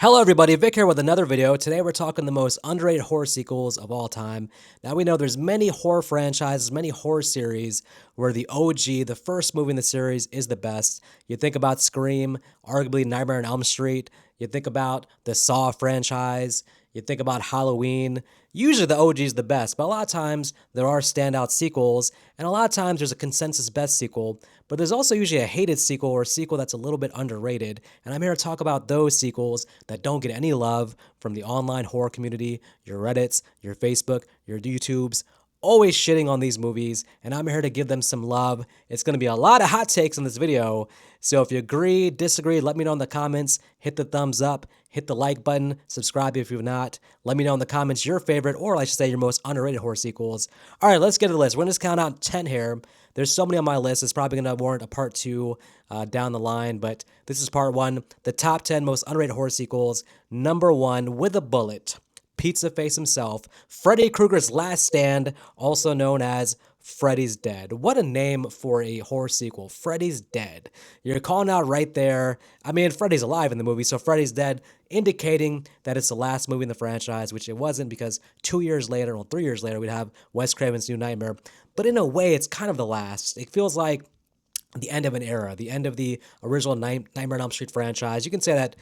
Hello everybody, Vic here with another video. Today we're talking the most underrated horror sequels of all time. Now we know there's many horror franchises, many horror series where the OG, the first movie in the series, is the best. You think about Scream, arguably Nightmare on Elm Street. You think about the Saw franchise. You think about Halloween. Usually the OG is the best, but a lot of times there are standout sequels, and a lot of times there's a consensus best sequel, but there's also usually a hated sequel or a sequel that's a little bit underrated. And I'm here to talk about those sequels that don't get any love from the online horror community, your Reddits, your Facebook, your YouTubes, always shitting on these movies, and I'm here to give them some love. It's going to be a lot of hot takes in this video, so if you agree, disagree, let me know in the comments. Hit the thumbs up, hit the like button, subscribe if you've not. Let me know in the comments your favorite, or I should say your most underrated horror sequels. All right, let's get to the list. We're going to just count out 10 here. There's so many on my list, it's probably going to warrant a part 2 down the line, but this is part 1. The top 10 most underrated horror sequels. Number 1, with a bullet. Pizza Face himself, Freddy Krueger's Last Stand, also known as Freddy's Dead. What a name for a horror sequel, Freddy's Dead. You're calling out right there. I mean, Freddy's alive in the movie, so Freddy's Dead, indicating that it's the last movie in the franchise, which it wasn't because 2 years later, or 3 years later, we'd have Wes Craven's New Nightmare. But in a way, it's kind of the last. It feels like the end of an era, the end of the original Nightmare on Elm Street franchise. You can say that,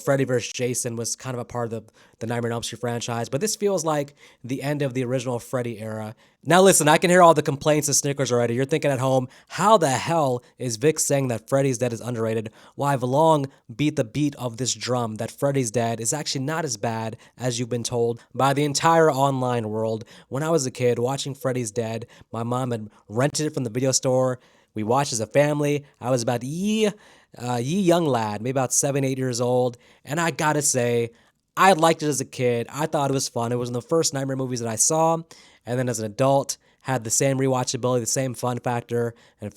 Freddy vs. Jason was kind of a part of the Nightmare on Elm Street franchise, but this feels like the end of the original Freddy era. Now listen, I can hear all the complaints and snickers already. You're thinking at home, how the hell is Vic saying that Freddy's Dead is underrated? Well, I've long beat the beat of this drum that Freddy's Dead is actually not as bad as you've been told by the entire online world. When I was a kid watching Freddy's Dead, my mom had rented it from the video store. We watched as a family. I was about young lad, maybe about 7, 8 years old. And I gotta say, I liked it as a kid. I thought it was fun. It was one of the first Nightmare movies that I saw. And then as an adult, had the same rewatchability, the same fun factor, and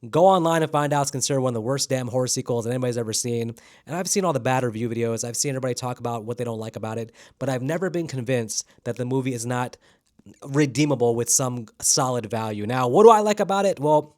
go online and find out it's considered one of the worst damn horror sequels that anybody's ever seen. And I've seen all the bad review videos. I've seen everybody talk about what they don't like about it. But I've never been convinced that the movie is not redeemable with some solid value. Now, what do I like about it? Well,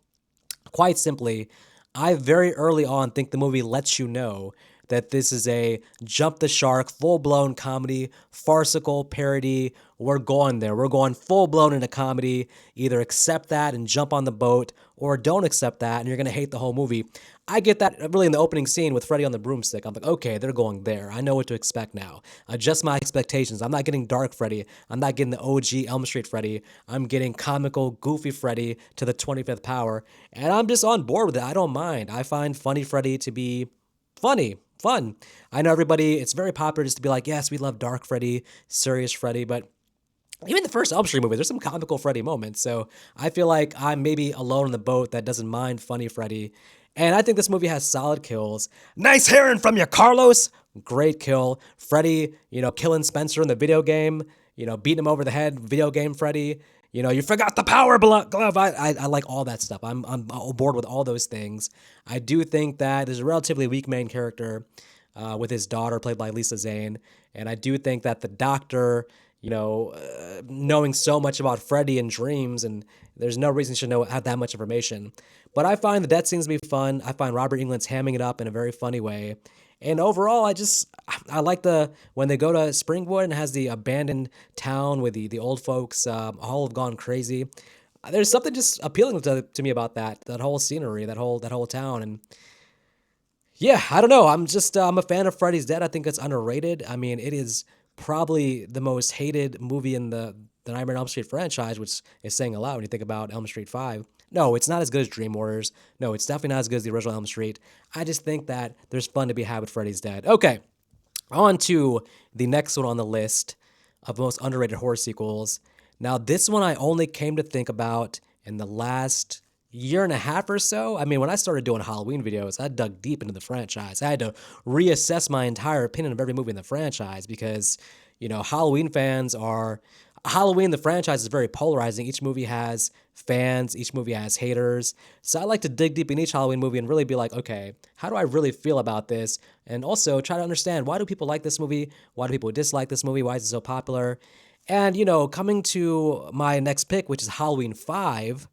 quite simply, I very early on think the movie lets you know that this is a jump the shark, full-blown comedy, farcical parody. We're going there. We're going full-blown into comedy. Either accept that and jump on the boat, or don't accept that and you're going to hate the whole movie. I get that really in the opening scene with Freddy on the broomstick. I'm like, okay, they're going there. I know what to expect now. Adjust my expectations. I'm not getting dark Freddy. I'm not getting the OG Elm Street Freddy. I'm getting comical, goofy Freddy to the 25th power. And I'm just on board with it. I don't mind. I find funny Freddy to be fun. I know everybody, it's very popular just to be like, yes, we love dark Freddy, serious Freddy, but even the first Elm Street movie, there's some comical Freddy moments. So I feel like I'm maybe alone in the boat that doesn't mind funny Freddy. And I think this movie has solid kills. Nice hearing from you, Carlos. Great kill. Freddy, killing Spencer in the video game, beating him over the head, video game Freddy. You forgot the power glove. I like all that stuff. I'm on board with all those things. I do think that there's a relatively weak main character with his daughter played by Lisa Zane. And I do think that the doctor, knowing so much about Freddy and dreams, and there's no reason he should have that much information. But I find the death scenes to be fun. I find Robert Englund's hamming it up in a very funny way. And overall, I like when they go to Springwood and it has the abandoned town with the old folks all have gone crazy. There's something just appealing to me about that whole scenery, that whole town. And yeah, I don't know. I'm a fan of Freddy's Dead. I think it's underrated. I mean, it is probably the most hated movie in the Nightmare on Elm Street franchise, which is saying a lot when you think about Elm Street 5. No, it's not as good as Dream Warriors. No, it's definitely not as good as the original Elm Street. I just think that there's fun to be had with Freddy's Dead. Okay, on to the next one on the list of most underrated horror sequels. Now, this one I only came to think about in the last year and a half or so. I mean, when I started doing Halloween videos, I dug deep into the franchise. I had to reassess my entire opinion of every movie in the franchise because, Halloween, the franchise is very polarizing. Each movie has fans, each movie has haters. So I like to dig deep in each Halloween movie and really be like, okay, how do I really feel about this? And also try to understand, why do people like this movie? Why do people dislike this movie? Why is it so popular? And, coming to my next pick, which is Halloween 5,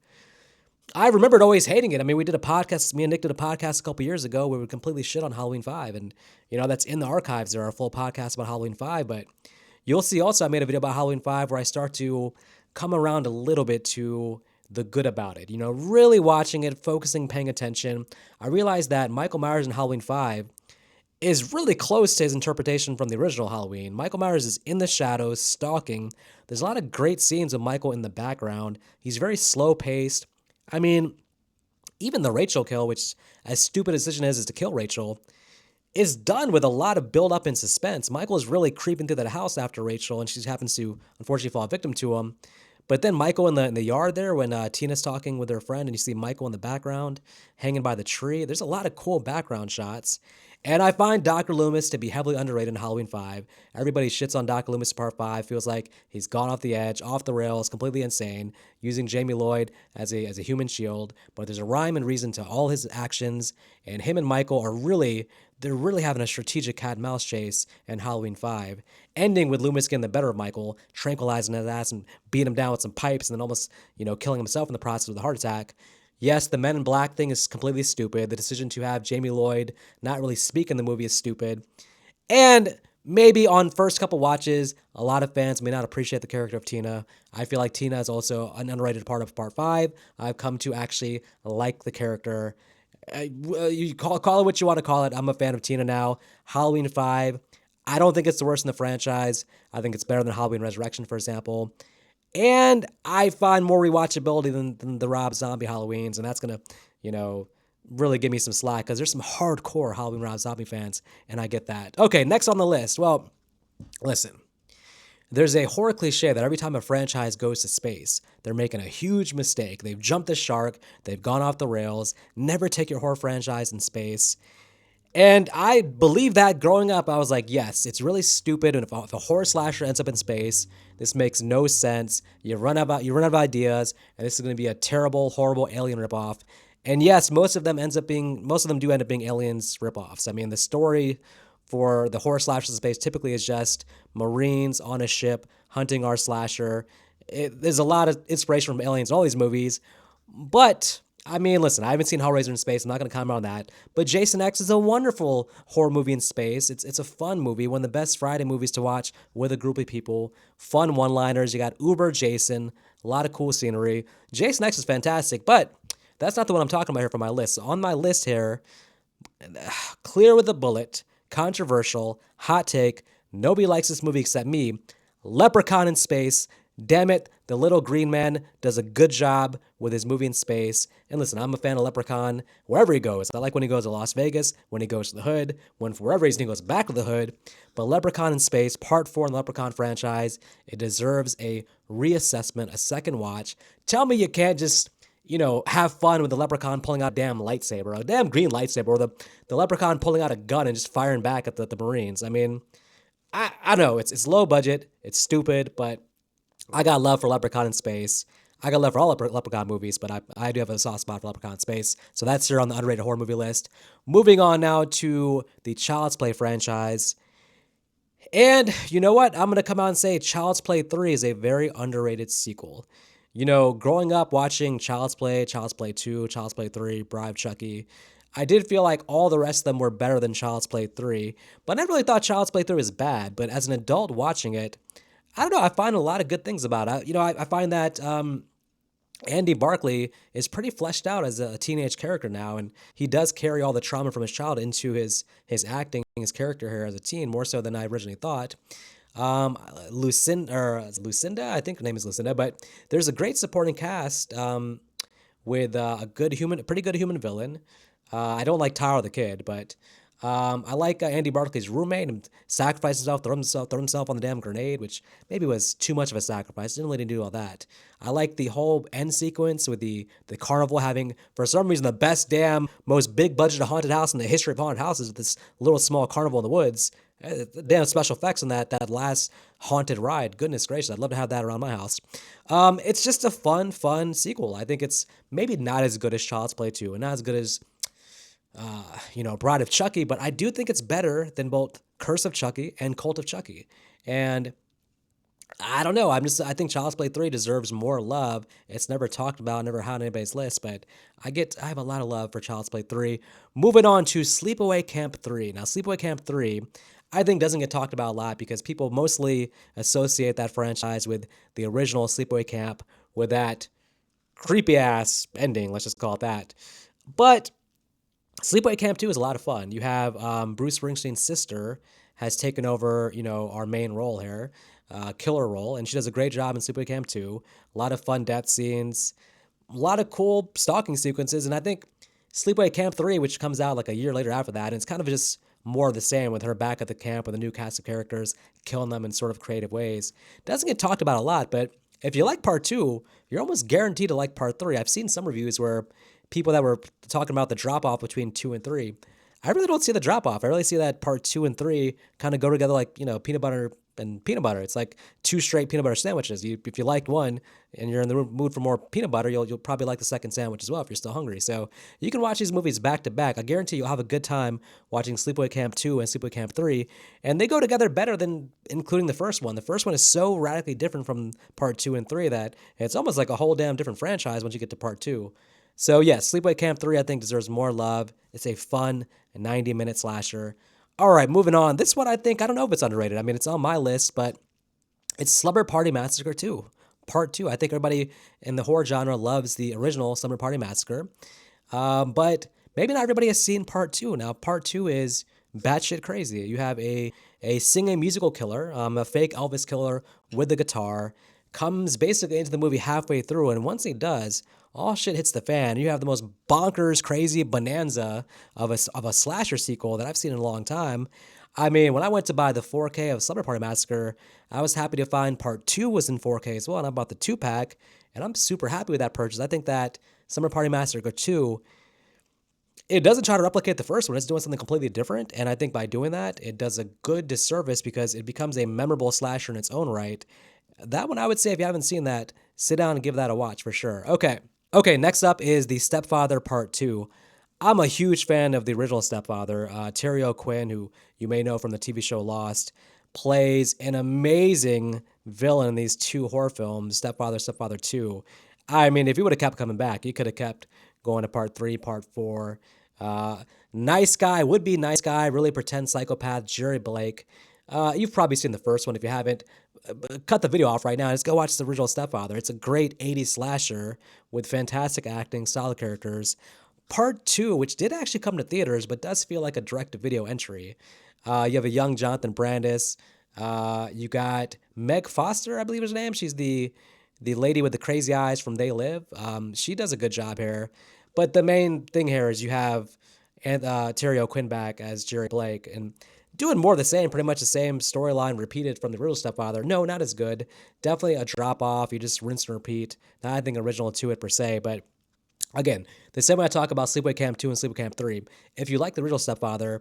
I remembered always hating it. I mean, we did a podcast. Me and Nick did a podcast a couple years ago where we completely shit on Halloween Five, and that's in the archives. There are full podcasts about Halloween Five, but you'll see. Also, I made a video about Halloween Five where I start to come around a little bit to the good about it. Really watching it, focusing, paying attention. I realized that Michael Myers in Halloween Five is really close to his interpretation from the original Halloween. Michael Myers is in the shadows, stalking. There's a lot of great scenes of Michael in the background. He's very slow paced. I mean, even the Rachel kill, which as stupid a decision is to kill Rachel, is done with a lot of build up and suspense. Michael is really creeping through that house after Rachel, and she happens to unfortunately fall victim to him. But then Michael in the yard there when Tina's talking with her friend, and you see Michael in the background hanging by the tree. There's a lot of cool background shots. And I find Dr. Loomis to be heavily underrated in Halloween 5. Everybody shits on Dr. Loomis Part 5, feels like he's gone off the edge, off the rails, completely insane, using Jamie Lloyd as a human shield. But there's a rhyme and reason to all his actions, and him and Michael they're really having a strategic cat and mouse chase in Halloween 5, ending with Loomis getting the better of Michael, tranquilizing his ass and beating him down with some pipes, and then almost, killing himself in the process with a heart attack. Yes, the Men in Black thing is completely stupid. The decision to have Jamie Lloyd not really speak in the movie is stupid. And maybe on first couple watches, a lot of fans may not appreciate the character of Tina. I feel like Tina is also an underrated part of Part 5. I've come to actually like the character. You call it what you want to call it. I'm a fan of Tina now. Halloween 5. I don't think it's the worst in the franchise. I think it's better than Halloween Resurrection, for example. And I find more rewatchability than the Rob Zombie Halloweens, and that's gonna, you know, really give me some slack because there's some hardcore Halloween Rob Zombie fans, and I get that. Okay, next on the list. Well, listen. There's a horror cliche that every time a franchise goes to space, they're making a huge mistake. They've jumped the shark, they've gone off the rails. Never take your horror franchise in space. And I believe that growing up, I was like, yes, it's really stupid. And if a horror slasher ends up in space, this makes no sense. You run out of ideas, and this is going to be a terrible, horrible alien ripoff. And yes, most of them do end up being aliens ripoffs. I mean, the story for the horror slashers in space typically is just Marines on a ship hunting our slasher. There's a lot of inspiration from aliens in all these movies, but I mean, listen, I haven't seen Hellraiser in space. I'm not going to comment on that. But Jason X is a wonderful horror movie in space. It's a fun movie, one of the best Friday movies to watch with a group of people. Fun one-liners. You got Uber Jason, a lot of cool scenery. Jason X is fantastic, but that's not the one I'm talking about here for my list. On my list here, clear with a bullet, controversial, hot take. Nobody likes this movie except me. Leprechaun in space. Damn it, the little green man does a good job with his movie in space. And listen, I'm a fan of Leprechaun wherever he goes. I like when he goes to Las Vegas, when he goes to the hood, when for whatever reason he goes back to the hood. But Leprechaun in space, part 4 in the Leprechaun franchise, it deserves a reassessment, a second watch. Tell me you can't just have fun with the leprechaun pulling out a damn lightsaber, a damn green lightsaber, or the leprechaun pulling out a gun and just firing back at the Marines. I mean, I know it's low budget, it's stupid, but I got love for Leprechaun in Space. I got love for all Leprechaun movies, but I do have a soft spot for Leprechaun in Space. So that's here on the underrated horror movie list. Moving on now to the Child's Play franchise. And you know what? I'm going to come out and say Child's Play 3 is a very underrated sequel. Growing up watching Child's Play 2, Child's Play 3, Bride of Chucky, I did feel like all the rest of them were better than Child's Play 3, but I never really thought Child's Play 3 was bad. But as an adult watching it, I don't know. I find a lot of good things about it. I find that Andy Barclay is pretty fleshed out as a teenage character now, and he does carry all the trauma from his child into his acting, his character here as a teen, more so than I originally thought. Lucinda, I think her name is Lucinda, but there's a great supporting cast with a pretty good human villain. I don't like Tyler the Kid, but I like Andy Barclay's roommate and sacrificed himself, throw himself on the damn grenade, which maybe was too much of a sacrifice. Didn't really do all that. I like the whole end sequence with the carnival having, for some reason, the best damn, most big budget haunted house in the history of haunted houses with this little small carnival in the woods. Damn special effects on that last haunted ride. Goodness gracious, I'd love to have that around my house. It's just a fun sequel. I think it's maybe not as good as Child's Play 2 and not as good as Bride of Chucky, but I do think it's better than both Curse of Chucky and Cult of Chucky. And I don't know. I think Child's Play 3 deserves more love. It's never talked about, never had on anybody's list, but I have a lot of love for Child's Play 3. Moving on to Sleepaway Camp 3. Now, Sleepaway Camp 3, I think doesn't get talked about a lot because people mostly associate that franchise with the original Sleepaway Camp with that creepy ass ending, let's just call it that. But Sleepaway Camp 2 is a lot of fun. You have Bruce Springsteen's sister has taken over, our main role here, killer role, and she does a great job in Sleepaway Camp 2. A lot of fun death scenes, a lot of cool stalking sequences, and I think Sleepaway Camp 3, which comes out like a year later after that, and it's kind of just more of the same with her back at the camp with a new cast of characters, killing them in sort of creative ways. Doesn't get talked about a lot, but if you like part 2, you're almost guaranteed to like part 3. I've seen some reviews where people that were talking about the drop off between 2 and 3. I really don't see the drop off. I really see that part 2 and 3 kind of go together like, peanut butter and peanut butter. It's like two straight peanut butter sandwiches. If you liked one and you're in the mood for more peanut butter, you'll probably like the second sandwich as well if you're still hungry. So you can watch these movies back to back. I guarantee you'll have a good time watching Sleepaway Camp 2 and Sleepaway Camp 3. And they go together better than including the first one. The first one is so radically different from part 2 and 3 that it's almost like a whole damn different franchise once you get to part 2. So yes, Sleepaway Camp 3 I think deserves more love. It's a fun 90-minute slasher. All right, moving on. This one I don't know if it's underrated. I mean, it's on my list, but it's Slumber Party Massacre 2. Part 2. I think everybody in the horror genre loves the original Slumber Party Massacre. But maybe not everybody has seen part 2. Now, part 2 is batshit crazy. You have a singing musical killer, a fake Elvis killer with the guitar, comes basically into the movie halfway through, and once he does, all shit hits the fan. You have the most bonkers, crazy bonanza of a slasher sequel that I've seen in a long time. I mean, when I went to buy the 4K of Slumber Party Massacre, I was happy to find part 2 was in 4K as well, and I bought the 2-pack, and I'm super happy with that purchase. I think that Slumber Party Massacre 2, it doesn't try to replicate the first one. It's doing something completely different, and I think by doing that, it does a good disservice because it becomes a memorable slasher in its own right. That one, I would say, if you haven't seen that, sit down and give that a watch for sure. Okay, next up is The Stepfather Part 2. I'm a huge fan of the original Stepfather. Terry O'Quinn, who you may know from the TV show Lost, plays an amazing villain in these two horror films, Stepfather, Stepfather 2. I mean, if he would have kept coming back, he could have kept going to part 3, part 4. Nice guy, would be nice guy, really pretend psychopath, Jerry Blake. You've probably seen the first one. If you haven't, cut the video off right now and just go watch the original Stepfather. It's a great 80s slasher with fantastic acting, solid characters. Part 2, which did actually come to theaters, but does feel like a direct-to-video entry. You have a young Jonathan Brandis. You got Meg Foster, I believe is her name. She's the lady with the crazy eyes from They Live. She does a good job here. But the main thing here is you have Terry O'Quinn back as Jerry Blake and doing more of the same, pretty much the same storyline repeated from the original Stepfather. No, not as good. Definitely a drop off. You just rinse and repeat. Not anything original to it per se, but again, the same way I talk about Sleepaway Camp 2 and Sleepaway Camp 3, if you like the original Stepfather,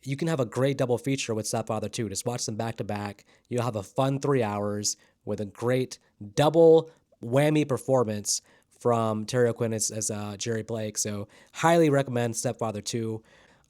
you can have a great double feature with Stepfather 2. Just watch them back to back. You'll have a fun 3 hours with a great double whammy performance from Terry O'Quinn as Jerry Blake. So, highly recommend Stepfather 2.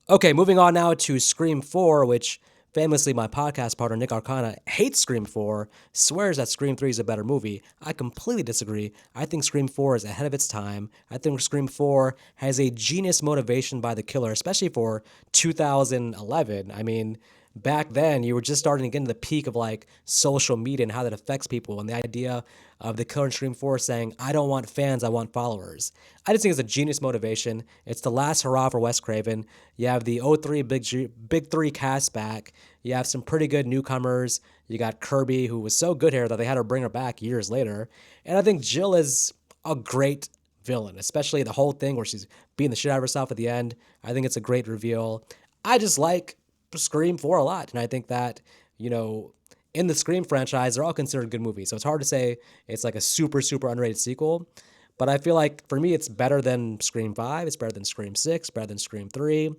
Okay, moving on now to Scream 4, which famously my podcast partner Nick Arcana hates Scream 4, swears that Scream 3 is a better movie. I completely disagree. I think Scream 4 is ahead of its time. I think Scream 4 has a genius motivation by the killer, especially for 2011. I mean, back then you were just starting to get into the peak of like social media and how that affects people, and the idea of the killer in Scream 4 saying, I don't want fans, I want followers. I just think it's a genius motivation. It's the last hurrah for Wes Craven. You have the '03 Big Three cast back. You have some pretty good newcomers. You got Kirby, who was so good here that they had to bring her back years later. And I think Jill is a great villain, especially the whole thing where she's beating the shit out of herself at the end. I think it's a great reveal. I just like Scream 4 a lot, and I think that, in the Scream franchise, they're all considered good movies. So it's hard to say it's like a super, super underrated sequel. But I feel like for me, it's better than Scream 5. It's better than Scream 6, better than Scream 3.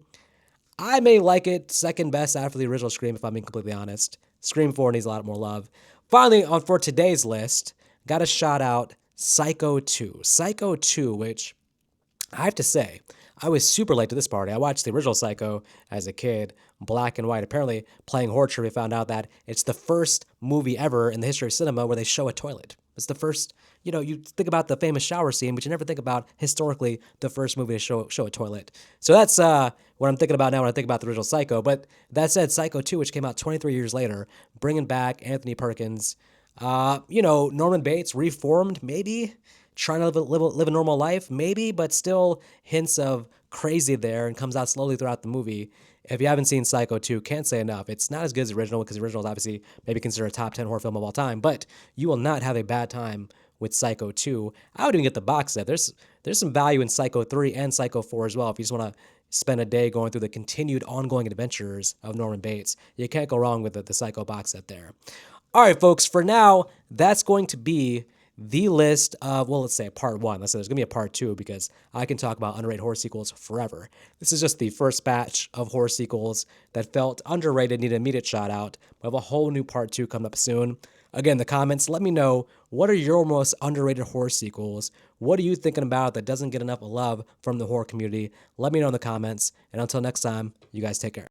I may like it second best after the original Scream, if I'm being completely honest. Scream 4 needs a lot more love. Finally, on for today's list, got to shout out Psycho 2. Psycho 2, which I have to say, I was super late to this party. I watched the original Psycho as a kid, black and white. Apparently, playing horror trivia, found out that it's the first movie ever in the history of cinema where they show a toilet. It's the first, you think about the famous shower scene, but you never think about historically the first movie to show a toilet. So that's what I'm thinking about now when I think about the original Psycho. But that said, Psycho 2, which came out 23 years later, bringing back Anthony Perkins, Norman Bates reformed, maybe trying to live a normal life, maybe, but still hints of crazy there and comes out slowly throughout the movie. If you haven't seen Psycho 2, can't say enough. It's not as good as the original because the original is obviously maybe considered a top 10 horror film of all time, but you will not have a bad time with Psycho 2. I would even get the box set. There's some value in Psycho 3 and Psycho 4 as well if you just want to spend a day going through the continued ongoing adventures of Norman Bates. You can't go wrong with the Psycho box set there. All right, folks, for now, that's going to be the list of, well, let's say part one. Let's say there's going to be a part two because I can talk about underrated horror sequels forever. This is just the first batch of horror sequels that felt underrated, need an immediate shout out. We have a whole new part two coming up soon. Again, in the comments, let me know, what are your most underrated horror sequels? What are you thinking about that doesn't get enough love from the horror community? Let me know in the comments. And until next time, you guys take care.